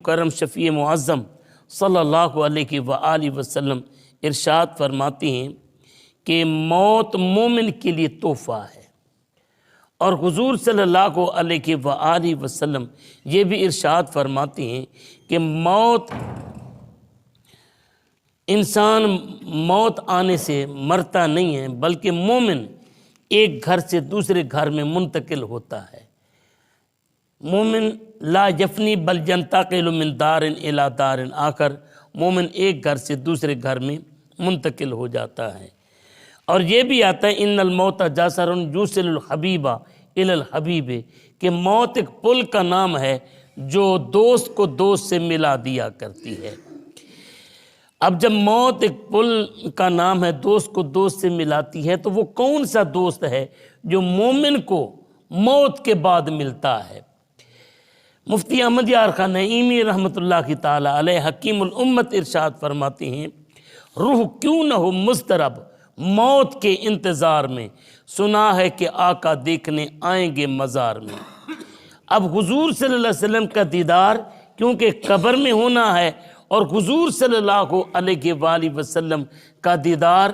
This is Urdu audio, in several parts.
کرم شفیع معظم صلی اللہ علیہ وآلہ وسلم ارشاد فرماتے ہیں کہ موت مومن کے لیے تحفہ ہے، اور حضور صلی اللہ علیہ وآلہ وسلم یہ بھی ارشاد فرماتے ہیں کہ انسان موت آنے سے مرتا نہیں ہے، بلکہ مومن ایک گھر سے دوسرے گھر میں منتقل ہوتا ہے۔ مومن لا یفنی بل ینتقل من دار الی دار آخر، مومن ایک گھر سے دوسرے گھر میں منتقل ہو جاتا ہے۔ اور یہ بھی آتا ہے ان الموت جاسر یوصل الحبیب الی الحبیب، کہ موت ایک پل کا نام ہے جو دوست کو دوست سے ملا دیا کرتی ہے۔ اب جب موت ایک پل کا نام ہے، دوست کو دوست سے ملاتی ہے، تو وہ کون سا دوست ہے جو مومن کو موت کے بعد ملتا ہے؟ مفتی احمد یار خان نعیمی رحمۃ اللہ کی تعالی علیہ حکیم الامت ارشاد فرماتے ہیں، روح کیوں نہ ہو مضطرب موت کے انتظار میں، سنا ہے کہ آقا دیکھنے آئیں گے مزار میں۔ اب حضور صلی اللہ علیہ وسلم کا دیدار کیونکہ قبر میں ہونا ہے، اور حضور صلی اللہ علیہ وآلہ وسلم کا دیدار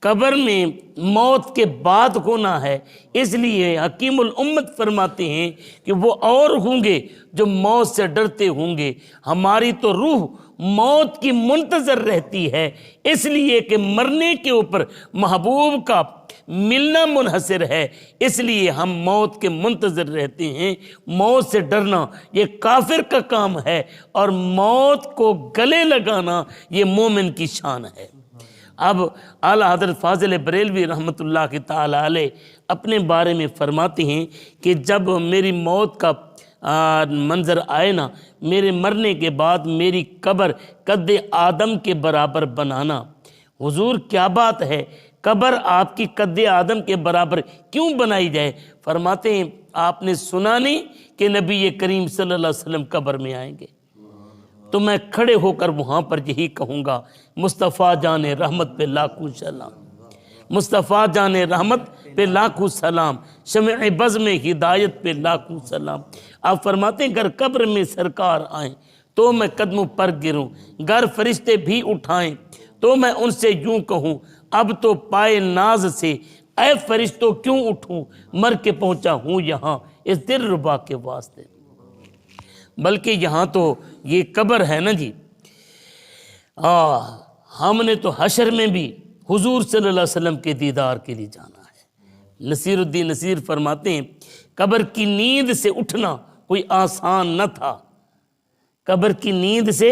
قبر میں موت کے بعد ہونا ہے، اس لیے حکیم الامت فرماتے ہیں کہ وہ اور ہوں گے جو موت سے ڈرتے ہوں گے، ہماری تو روح موت کی منتظر رہتی ہے، اس لیے کہ مرنے کے اوپر محبوب کا ملنا منحصر ہے، اس لیے ہم موت کے منتظر رہتے ہیں۔ موت سے ڈرنا یہ کافر کا کام ہے، اور موت کو گلے لگانا یہ مومن کی شان ہے۔ اب اعلیٰ حضرت فاضل بریلوی رحمۃ اللہ کی تعالی علیہ اپنے بارے میں فرماتے ہیں کہ جب میری موت کا منظر آئے نا، میرے مرنے کے بعد میری قبر قد آدم کے برابر بنانا۔ حضور کیا بات ہے، قبر آپ کی قد آدم کے برابر کیوں بنائی جائے؟ فرماتے ہیں آپ نے سنا نہیں کہ نبی کریم صلی اللہ علیہ وسلم قبر میں آئیں گے؟ تو میں کھڑے ہو کر وہاں پر یہی کہوں گا، مصطفیٰ جان رحمت پہ لاکھوں سلام، مصطفیٰ جان رحمت پہ لاکھوں سلام، شمع بزم ہدایت پہ لاکھوں سلام۔ آپ فرماتے ہیں اگر قبر میں سرکار آئیں تو میں قدموں پر گروں، گر فرشتے بھی اٹھائیں تو میں ان سے یوں کہوں، اب تو پائے ناز سے اے فرشتوں کیوں اٹھوں، مر کے پہنچا ہوں یہاں اس دل ربا کے واسطے۔ بلکہ یہاں تو یہ قبر ہے نا جی، ہم نے تو حشر میں بھی حضور صلی اللہ علیہ وسلم کے دیدار کے لیے جانا ہے۔ نصیر الدین نصیر فرماتے ہیں قبر کی نیند سے اٹھنا کوئی آسان نہ تھا، قبر کی نیند سے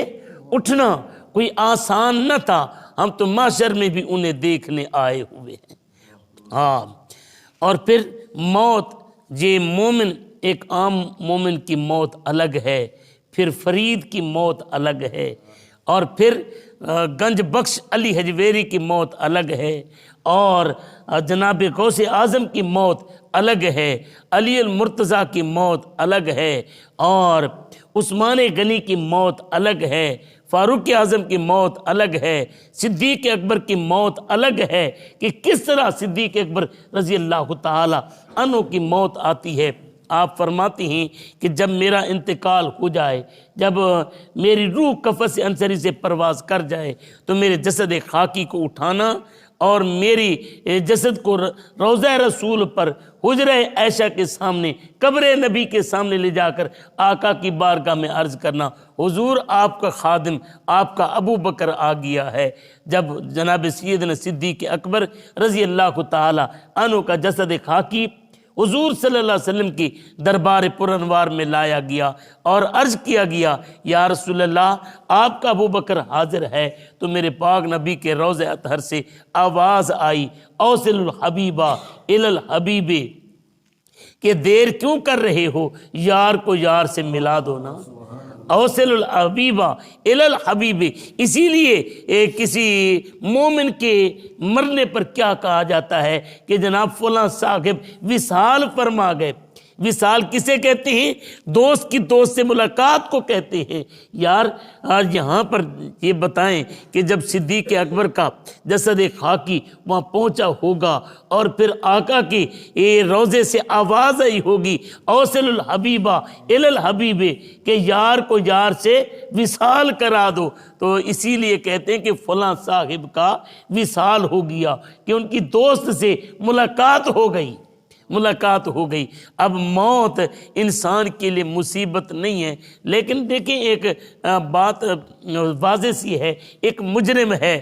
اٹھنا کوئی آسان نہ تھا، ہم تو محشر میں بھی انہیں دیکھنے آئے ہوئے ہیں۔ اور پھر موت، یہ مومن، ایک عام مومن کی موت الگ ہے، پھر فرید کی موت الگ ہے، اور پھر گنج بخش علی حجویری کی موت الگ ہے، اور جناب غوث اعظم کی موت الگ ہے، علی المرتضیٰ کی موت الگ ہے، اور عثمان غنی کی موت الگ ہے، فاروق اعظم کی موت الگ ہے، صدیق اکبر کی موت الگ ہے، کہ کس طرح صدیق اکبر رضی اللہ تعالی عنہ کی موت آتی ہے۔ آپ فرماتے ہیں کہ جب میرا انتقال ہو جائے، جب میری روح قفس عنصری سے پرواز کر جائے، تو میرے جسد خاکی کو اٹھانا اور میری جسد کو روضہ رسول پر حجرہ عائشہ کے سامنے، قبر نبی کے سامنے لے جا کر آقا کی بارگاہ میں عرض کرنا، حضور آپ کا خادم، آپ کا ابو بکر آ گیا ہے۔ جب جناب سیدنا صدیق اکبر رضی اللہ تعالی عنہ کا جسد خاکی حضور صلی اللہ علیہ وسلم کی دربار پرانوار میں لایا گیا اور عرض کیا گیا، یا رسول اللہ آپ کا ابو بکر حاضر ہے، تو میرے پاک نبی کے روضہ اطہر سے آواز آئی، اوصل الحبیبہ الی الحبیب، کہ دیر کیوں کر رہے ہو، یار کو یار سے ملا دو نا۔ اوصل الحبیبہ الی الحبیب، اسی لیے کسی مومن کے مرنے پر کیا کہا جاتا ہے کہ جناب فلاں صاحب وصال فرما گئے، وصال کسے کہتے ہیں؟ دوست کی دوست سے ملاقات کو کہتے ہیں۔ یار آج یہاں پر یہ بتائیں کہ جب صدیق اکبر کا جسد خاکی وہاں پہنچا ہوگا اور پھر آقا کی روضے سے آواز آئی ہوگی اوصل الحبیبہ الی الحبیب، کہ یار کو یار سے وصال کرا دو، تو اسی لیے کہتے ہیں کہ فلاں صاحب کا وصال ہو گیا، کہ ان کی دوست سے ملاقات ہو گئی، ملاقات ہو گئی۔ اب موت انسان کے لیے مصیبت نہیں ہے، لیکن دیکھیں ایک بات واضح سی ہے، ایک مجرم ہے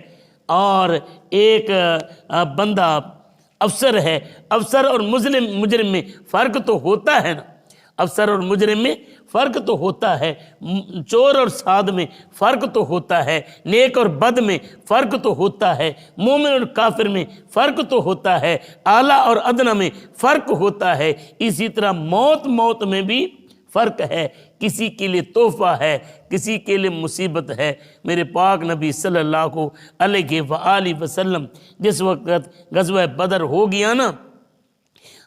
اور ایک بندہ افسر ہے، افسر اور مجرم میں فرق تو ہوتا ہے نا، افسر اور مجرم میں فرق تو ہوتا ہے، چور اور سعد میں فرق تو ہوتا ہے، نیک اور بد میں فرق تو ہوتا ہے، مومن اور کافر میں فرق تو ہوتا ہے، اعلیٰ اور ادنیٰ میں فرق ہوتا ہے۔ اسی طرح موت میں بھی فرق ہے، کسی کے لیے تحفہ ہے، کسی کے لیے مصیبت ہے۔ میرے پاک نبی صلی اللہ علیہ وآلہ وسلم جس وقت غزوہ بدر ہو گیا نا،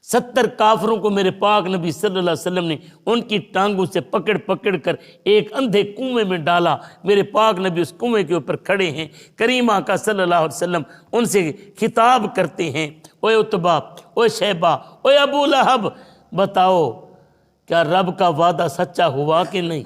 70 کافروں کو میرے پاک نبی صلی اللہ علیہ وسلم نے ان کی ٹانگوں سے پکڑ کر ایک اندھے کنویں میں ڈالا۔ میرے پاک نبی اس کنویں کے اوپر کھڑے ہیں، کریم آقا صلی اللہ علیہ وسلم ان سے خطاب کرتے ہیں، اوے عتبہ، اوے شیبہ، اوے ابو لہب، بتاؤ کیا رب کا وعدہ سچا ہوا کہ نہیں؟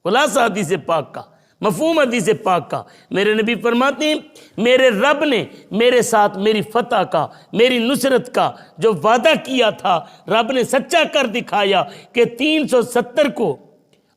خلاصہ حدیث پاک کا، مفہوم حدیث پاک کا، میرے نبی فرماتے ہیں میرے رب نے میرے ساتھ میری فتح کا، میری نصرت کا جو وعدہ کیا تھا، رب نے سچا کر دکھایا کہ 370 کو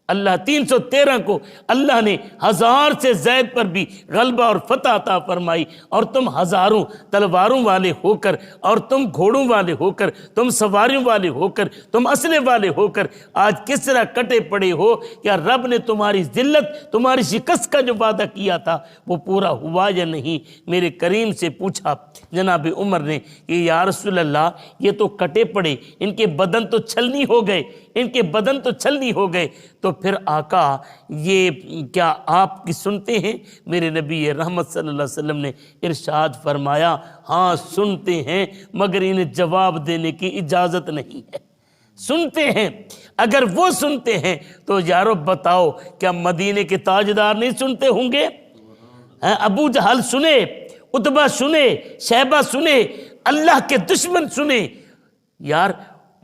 اللہ 313 کو اللہ نے 1000 سے زائد پر بھی غلبہ اور فتح عطا فرمائی، اور تم ہزاروں تلواروں والے ہو کر، اور تم گھوڑوں والے ہو کر، تم سواریوں والے ہو کر، تم اسلحے والے ہو کر آج کس طرح کٹے پڑے ہو؟ کیا رب نے تمہاری ذلت، تمہاری شکست کا جو وعدہ کیا تھا وہ پورا ہوا یا نہیں؟ میرے کریم سے پوچھا جناب عمر نے کہ یا رسول اللہ یہ تو کٹے پڑے، ان کے بدن تو چھلنی ہو گئے، ان کے بدن تو چھلنی ہو گئے، تو پھر آقا یہ کیا آپ کی سنتے ہیں؟ میرے نبی رحمت صلی اللہ علیہ وسلم نے ارشاد فرمایا ہاں سنتے ہیں، مگر انہیں جواب دینے کی اجازت نہیں ہے۔ سنتے ہیں، اگر وہ سنتے ہیں تو یارو بتاؤ کیا مدینے کے تاجدار نہیں سنتے ہوں گے؟ ابو جہل سنے، عتبہ سنے، شیبہ سنے، اللہ کے دشمن سنے، یار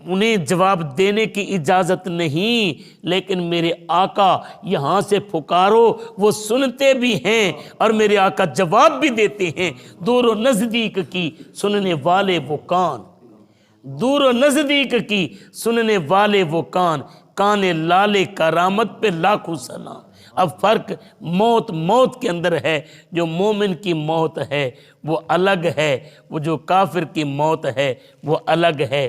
انہیں جواب دینے کی اجازت نہیں، لیکن میرے آقا یہاں سے پکارو وہ سنتے بھی ہیں اور میرے آقا جواب بھی دیتے ہیں۔ دور و نزدیک کی سننے والے وہ کان، دور و نزدیک کی سننے والے وہ کان، کان لالے کرامت پہ لاکھوں سلام۔ اب فرق موت کے اندر ہے، جو مومن کی موت ہے وہ الگ ہے، وہ جو کافر کی موت ہے وہ الگ ہے۔